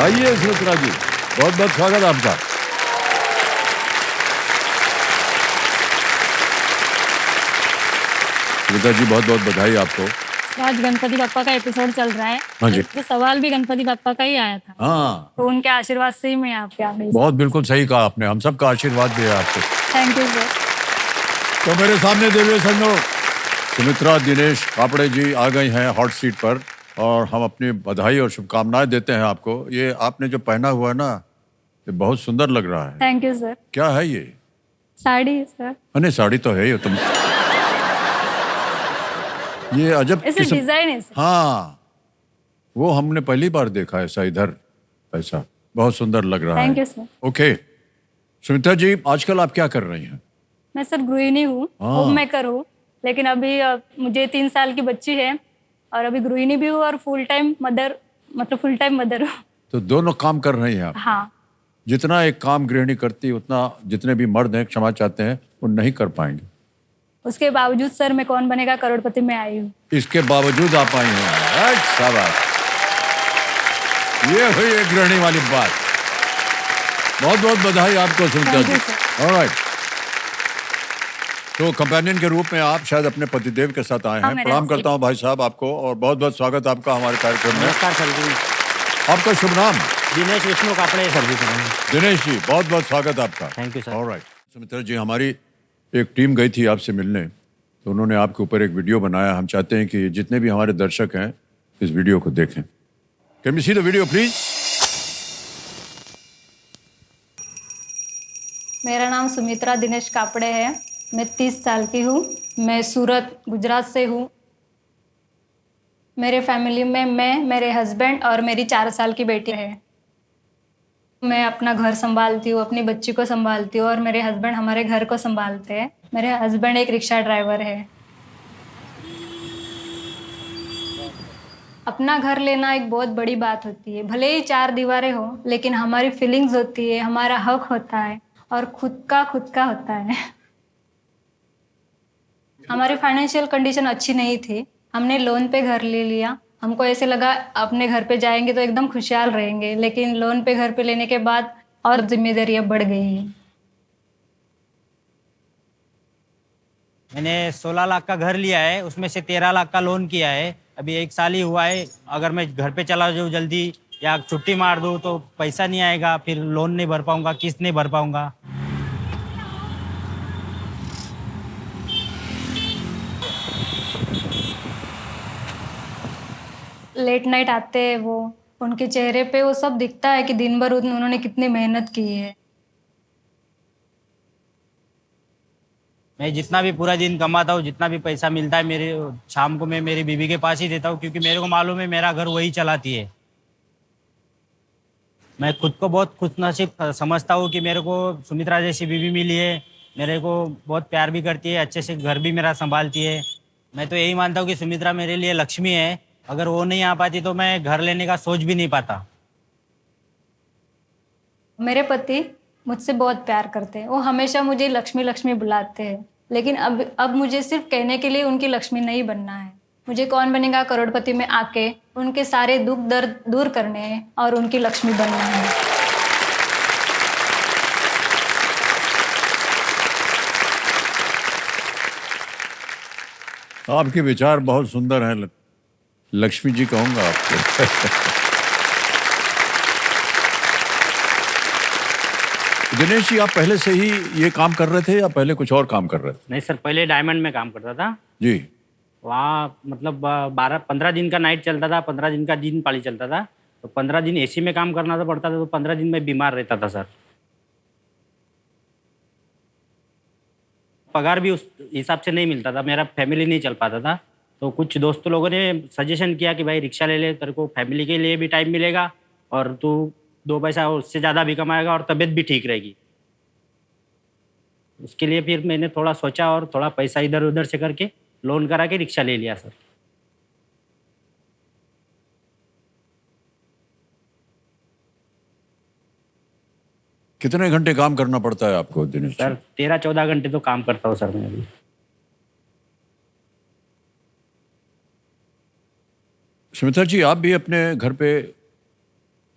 आइए सुमित्रा जी, बहुत बहुत स्वागत आपका। सुमित्रा जी, बहुत बहुत बधाई आपको। आज गणपति बप्पा का एपिसोड चल रहा है। हाँ जी। तो सवाल भी गणपति बप्पा का ही आया था। हाँ, तो उनके आशीर्वाद से ही मैं यहाँ पे आ गई। बहुत बिल्कुल सही कहा आपने, हम सबका आशीर्वाद दिया आपको। Thank you sir. तो मेरे सामने देवी संजो सुमित्रा दिनेश कापड़े जी आ गई हैं हॉट सीट पर, और हम अपनी बधाई और शुभकामनाएं देते हैं आपको। ये आपने जो पहना हुआ है ना, ये बहुत सुंदर लग रहा है। Thank you sir. क्या है ये? साड़ी है सर। अरे साड़ी तो है ही तुम। ये अजब ऐसे किस्म। डिजाइन है सर। हाँ, वो हमने पहली बार देखा ऐसा इधर, ऐसा बहुत सुंदर लग रहा है। Thank you sir. Okay Sumitra ji, आजकल आप क्या कर रही हैं? मैं सर गृहिणी हूँ, हाँ। होम मेकर हूँ। लेकिन अभी मुझे 3 साल की बच्ची है और अभी गृहिणी भी हूँ और फुल टाइम मदर हूँ। तो दोनों काम कर रही हैं आप? हाँ। जितना एक काम गृहिणी करती उतना जितने भी मर्द हैं क्षमा चाहते हैं वो नहीं कर पाएंगे। उसके बावजूद सर मैं कौन बनेगा करोड़पति में आई हूँ। इसके बावजूद आप आई हैं। शाबाश, ये हुई एक गृहिणी वाली बात। बहुत बहुत बधाई आपको सुमित्रा जी। ऑलराइट, तो कंपेनियन के रूप में आप शायद अपने पतिदेव के साथ आए हैं। प्रणाम करता हूं भाई साहब आपको, और बहुत बहुत स्वागत आपका हमारे कार्यक्रम में। नमस्कार सर जी। आपका शुभ नाम? दिनेश विष्णु कापड़े सर जी। दिनेश जी, बहुत बहुत स्वागत आपका। Thank you sir. Alright Sumitra ji, हमारी एक टीम गई थी आपसे मिलने, तो उन्होंने आपके ऊपर एक वीडियो बनाया। हम चाहते हैं कि जितने भी हमारे दर्शक हैं इस वीडियो को देखें। Can we see the video please? मेरा नाम सुमित्रा दिनेश कापड़े है। मैं 30 साल की हूँ। मैं सूरत गुजरात से हूँ। मेरे फैमिली में मैं, मेरे हस्बैंड और मेरी 4 साल की बेटी है। मैं अपना घर संभालती हूँ, अपनी बच्ची को संभालती हूँ और मेरे हस्बैंड हमारे घर को संभालते हैं। मेरे हस्बैंड एक रिक्शा ड्राइवर है। अपना घर लेना एक बहुत बड़ी बात होती है। भले ही 4 दीवारें हो, लेकिन हमारी फीलिंग्स होती है, हमारा हक होता है और खुद का होता है। हमारी फाइनेंशियल कंडीशन अच्छी नहीं थी। हमने लोन पे घर ले लिया। हमको ऐसे लगा अपने घर पे जाएंगे तो एकदम खुशहाल रहेंगे, लेकिन लोन पे घर पे लेने के बाद और जिम्मेदारियां बढ़ गई हैं। मैंने 16 लाख का घर लिया है, उसमें से 13 लाख का लोन किया है। अभी 1 साल ही हुआ है। अगर मैं घर पे चला जाऊँ जल्दी या छुट्टी मार दूँ तो पैसा नहीं आएगा, फिर लोन नहीं भर पाऊंगा, किस्त नहीं भर पाऊंगा। लेट नाइट आते हैं वो, उनके चेहरे पे वो सब दिखता है कि दिन भर उन्होंने कितनी मेहनत की है। मैं जितना भी पूरा दिन कमाता हूँ, जितना भी पैसा मिलता है, मेरे शाम को मैं मेरी बीवी के पास ही देता हूँ, क्योंकि मेरे को मालूम है मेरा घर वही चलाती है। मैं खुद को बहुत खुशनसीब समझता हूँ कि मेरे को सुमित्रा जैसी बीवी मिली है। मेरे को बहुत प्यार भी करती है, अच्छे से घर भी मेरा संभालती है। मैं तो यही मानता हूँ कि सुमित्रा मेरे लिए लक्ष्मी है। अगर वो नहीं आ पाती तो मैं घर लेने का सोच भी नहीं पाता। मेरे पति मुझसे बहुत प्यार करते हैं। वो हमेशा मुझे लक्ष्मी लक्ष्मी बुलाते हैं, लेकिन अब मुझे सिर्फ कहने के लिए उनकी लक्ष्मी नहीं बनना है। मुझे कौन बनेगा करोड़पति में आके उनके सारे दुख दर्द दूर करने हैं और उनकी लक्ष्मी बनना है। आपके विचार बहुत सुंदर हैं, लक्ष्मी जी कहूंगा आपको। दिनेश जी, आप पहले से ही ये काम कर रहे थे या पहले कुछ और काम कर रहे थे? नहीं सर, पहले डायमंड में काम करता था जी। वहाँ। मतलब 12-15 दिन का नाइट चलता था, 15 दिन का दिन पाली चलता था। तो 15 दिन एसी में काम करना तो पड़ता था, तो 15 दिन में बीमार रहता था सर। पगार भी उस हिसाब से नहीं मिलता था, मेरा फैमिली नहीं चल पाता था। तो कुछ दोस्त लोगों ने सजेशन किया कि भाई रिक्शा ले ले, तेरे को फैमिली के लिए भी टाइम मिलेगा और तू 2 पैसा उससे ज़्यादा भी कमाएगा और तबीयत भी ठीक रहेगी। उसके लिए फिर मैंने थोड़ा सोचा और थोड़ा पैसा इधर उधर से करके लोन करा के रिक्शा ले लिया सर। कितने घंटे काम करना पड़ता है आपको दिनेश सर 13-14 घंटे तो काम करता हूँ सर मैं अभी। सुमित्रा जी, आप भी अपने घर पे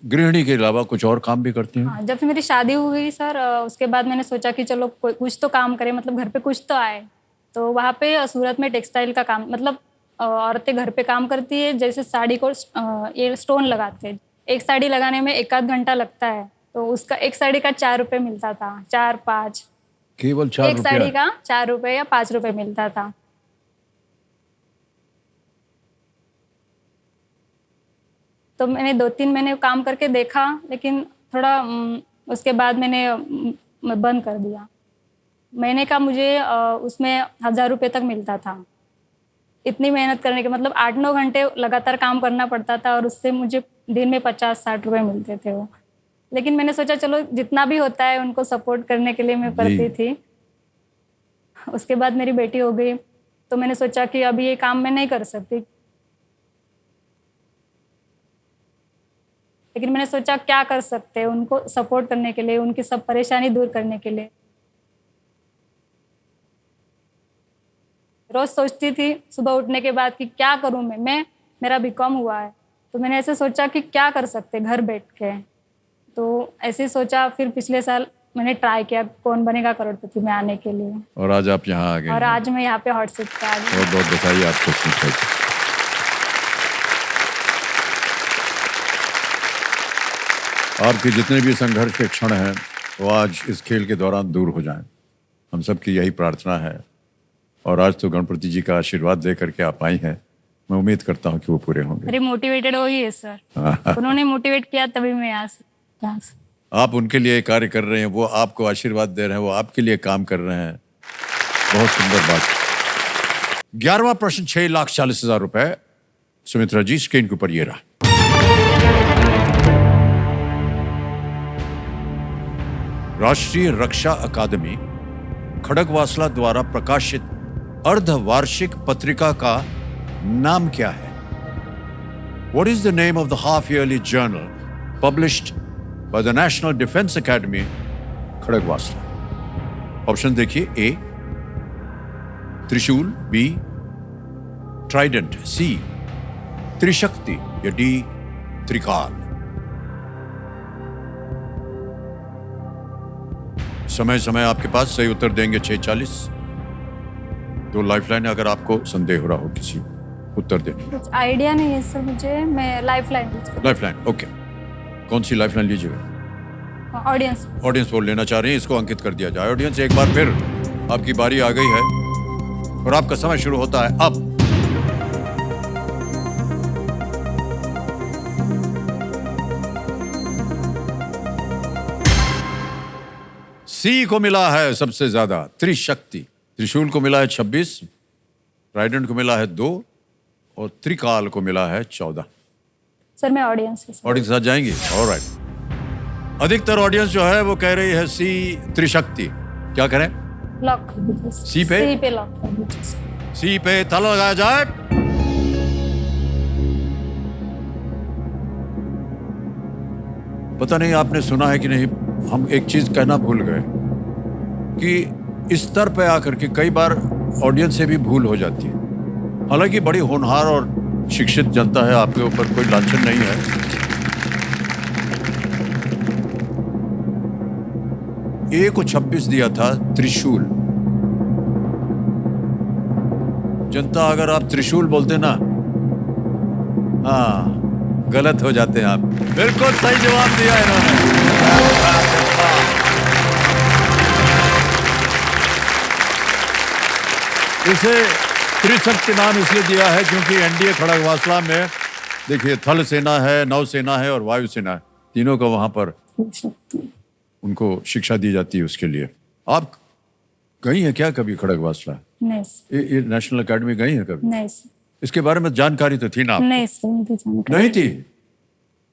गृहिणी के अलावा कुछ और काम भी करती हैं? हाँ, जब से मेरी शादी हुई सर, उसके बाद मैंने सोचा कि चलो कोई कुछ तो काम करे, मतलब घर पे कुछ तो आए। तो वहाँ पे सूरत में टेक्सटाइल का काम, मतलब औरतें घर पे काम करती है, जैसे साड़ी को ये स्टोन लगाते हैं। एक साड़ी लगाने में 1 आध घंटा लगता है, तो उसका एक साड़ी का 4 रुपये मिलता था, 4-5। केवल 4 एक साड़ी रुपया? का 4 रुपये या 5 रुपये मिलता था। तो मैंने 2-3 महीने काम करके देखा, लेकिन थोड़ा उसके बाद मैंने बंद कर दिया। महीने का मुझे उसमें 1,000 रुपये तक मिलता था। इतनी मेहनत करने के, मतलब 8-9 घंटे लगातार काम करना पड़ता था, और उससे मुझे दिन में 50-60 रुपये मिलते थे वो। लेकिन मैंने सोचा चलो जितना भी होता है उनको सपोर्ट करने के लिए मैं करती थी। उसके बाद मेरी बेटी हो गई, तो मैंने सोचा कि अभी ये काम मैं नहीं कर सकती। लेकिन मैंने सोचा क्या कर सकते हैं उनको सपोर्ट करने के लिए, उनकी सब परेशानी दूर करने के लिए। रोज सोचती थी सुबह उठने के बाद कि क्या करूं मैं मेरा बीकॉम हुआ है, तो मैंने ऐसे सोचा कि क्या कर सकते घर बैठ के। तो ऐसे ही सोचा, फिर पिछले साल मैंने ट्राई किया कौन बनेगा करोड़पति में आने के लिए, और आज आप यहाँ आ गए और हैं। आज मैं यहाँ पे हॉट सीट पे आ गई। बहुत बहुत बधाई आपको सुमित्रा जी। आपके जितने भी संघर्ष के क्षण हैं वो आज इस खेल के दौरान दूर हो जाएं, हम सबकी यही प्रार्थना है। और आज तो गणपति जी का आशीर्वाद दे करके आप आई हैं, मैं उम्मीद करता हूँ कि वो पूरे होंगे। अरे मोटिवेटेड हो ही है सर, उन्होंने मोटिवेट किया तभी मैं यहाँ से। आप उनके लिए कार्य कर रहे हैं, वो आपको आशीर्वाद दे रहे हैं, वो आपके लिए काम कर रहे हैं। बहुत सुंदर बात। 11वां प्रश्न 6,40,000 रुपए। सुमित्रा जी स्क्रीन के ऊपर ये रहा। राष्ट्रीय रक्षा अकादमी खड़गवासला द्वारा प्रकाशित अर्धवार्षिक पत्रिका का नाम क्या है? What is the name of the half-yearly journal published by the National Defense Academy, Khadakwasla? Option देखिए। ए त्रिशूल, बी ट्राइडेंट, सी त्रिशक्ति या डी त्रिकाल। समय समय आपके पास, सही उत्तर देंगे 6:40। 2 लाइफलाइन अगर आपको संदेह हो रहा हो किसी उत्तर देने। कुछ आइडिया नहीं है सर मुझे, मैं लाइफलाइन लाइफलाइन, ओके। कौन सी लाइफलाइन लीजिएगा? ऑडियंस। ऑडियंस वोट लेना चाह रहे हैं, इसको अंकित कर दिया जाए। ऑडियंस एक बार फिर आपकी बारी आ गई है और आपका समय शुरू होता है अब। सी को मिला है सबसे ज्यादा, त्रिशक्ति। त्रिशूल को मिला है 26, ट्राइडेंट को मिला है 2 और त्रिकाल को मिला है 14। सर मैं ऑडियंस के साथ। ऑडियंस साथ जाएंगे? ऑलराइट। अधिकतर ऑडियंस जो है वो कह रही है सी त्रिशक्ति। क्या करें? लॉक कर दीजिए। सी पे? सी पे लॉक कर दीजिए। सी पे ताला लगाया जाए। पता नहीं आपने सुना है कि नहीं, हम एक चीज कहना भूल गए कि इस स्तर पे आकर के कई बार ऑडियंस से भी भूल हो जाती है। हालांकि बड़ी होनहार और शिक्षित जनता है, आपके ऊपर कोई लांछन नहीं है। ए को 26 दिया था त्रिशूल। जनता अगर आप त्रिशूल बोलते ना, हाँ गलत हो जाते हैं आप। बिल्कुल सही जवाब दिया इन्होंने। इसे त्रिशक्ति नाम इसलिए दिया है क्योंकि एनडीए खड़गवासला में देखिए थल सेना है, नौसेना है और वायु सेना है, तीनों का वहां पर उनको शिक्षा दी जाती है। उसके लिए आप गई हैं क्या कभी खड़गवासला? नहीं सर। ये नेशनल अकेडमी गई हैं कभी? नहीं सर। इसके बारे में जानकारी तो थी ना आपको? नहीं सर, मुझे जानकारी नहीं थी।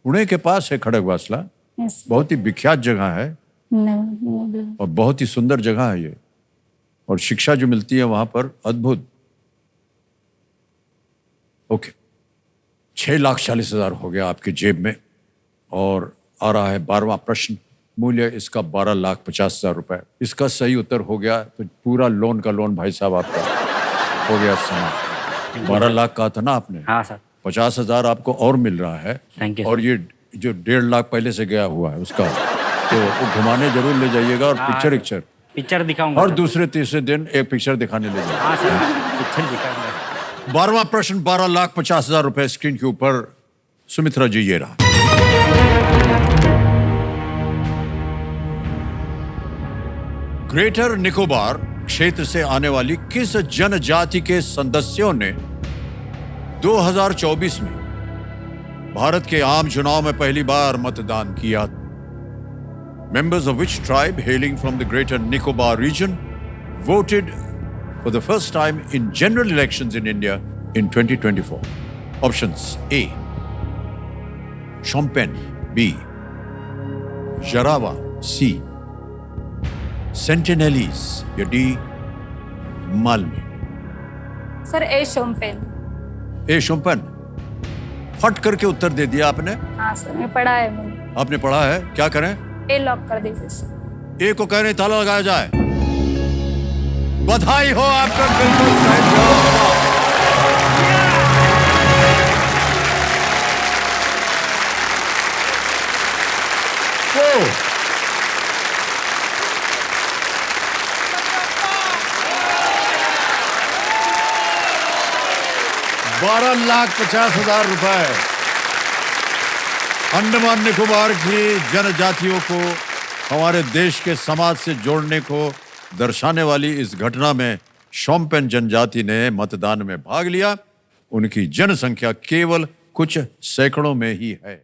पुणे के पास है खड़गवासला, नहीं सर। बहुत ही विख्यात जगह है नहीं। और बहुत ही सुंदर जगह है ये, और शिक्षा जो मिलती है वहां पर अद्भुत। ओके, 6,40,000 हो गया आपकी जेब में और आ रहा है 12वां प्रश्न। मूल्य इसका 12,50,000 रुपए। इसका सही उत्तर हो गया तो पूरा लोन का लोन भाई साहब आपका हो गया समाप्त। 12 लाख कहा था ना आपने? हाँ सर। 50,000 आपको और मिल रहा है। थैंक यू और ये जो 1.5 लाख पहले से गया हुआ है उसका, तो वो घुमाने जरूर ले जाइएगा और पिक्चर पिक्चर दिखाऊंगा और सर। दूसरे तीसरे दिन एक पिक्चर दिखाने ले जाइए। हाँ सर, पिक्चर दिखाऊंगा। 12वां प्रश्न 12,50,000 रुपए स्क्रीन के ऊपर। सुमित्रा जी ये रहा। ग्रेटर निकोबार क्षेत्र से आने वाली किस जनजाति के सदस्यों ने 2024 में भारत के आम चुनाव में पहली बार मतदान किया? Members of which tribe hailing from the Greater Nicobar region voted for the first time in general elections in India in 2024? Options: A. Shompen, B. Jarawa, C. Sentinelese, या D. Malmi. सर ए शोम्पेन। ए शोम्पेन, फट करके उत्तर दे दिया आपने। हाँ sir, मैं पढ़ा है मैंने। आपने पढ़ा है, क्या करें? ए लॉक कर दीजिए सर। ए को कहने ताला लगाया जाए। बधाई हो आपका, बिल्कुल सही जवाब। ओ, 12,50,000 रुपए अंडमान निकोबार की जनजातियों को हमारे देश के समाज से जोड़ने को दर्शाने वाली इस घटना में शोम्पेन जनजाति ने मतदान में भाग लिया। उनकी जनसंख्या केवल कुछ सैकड़ों में ही है।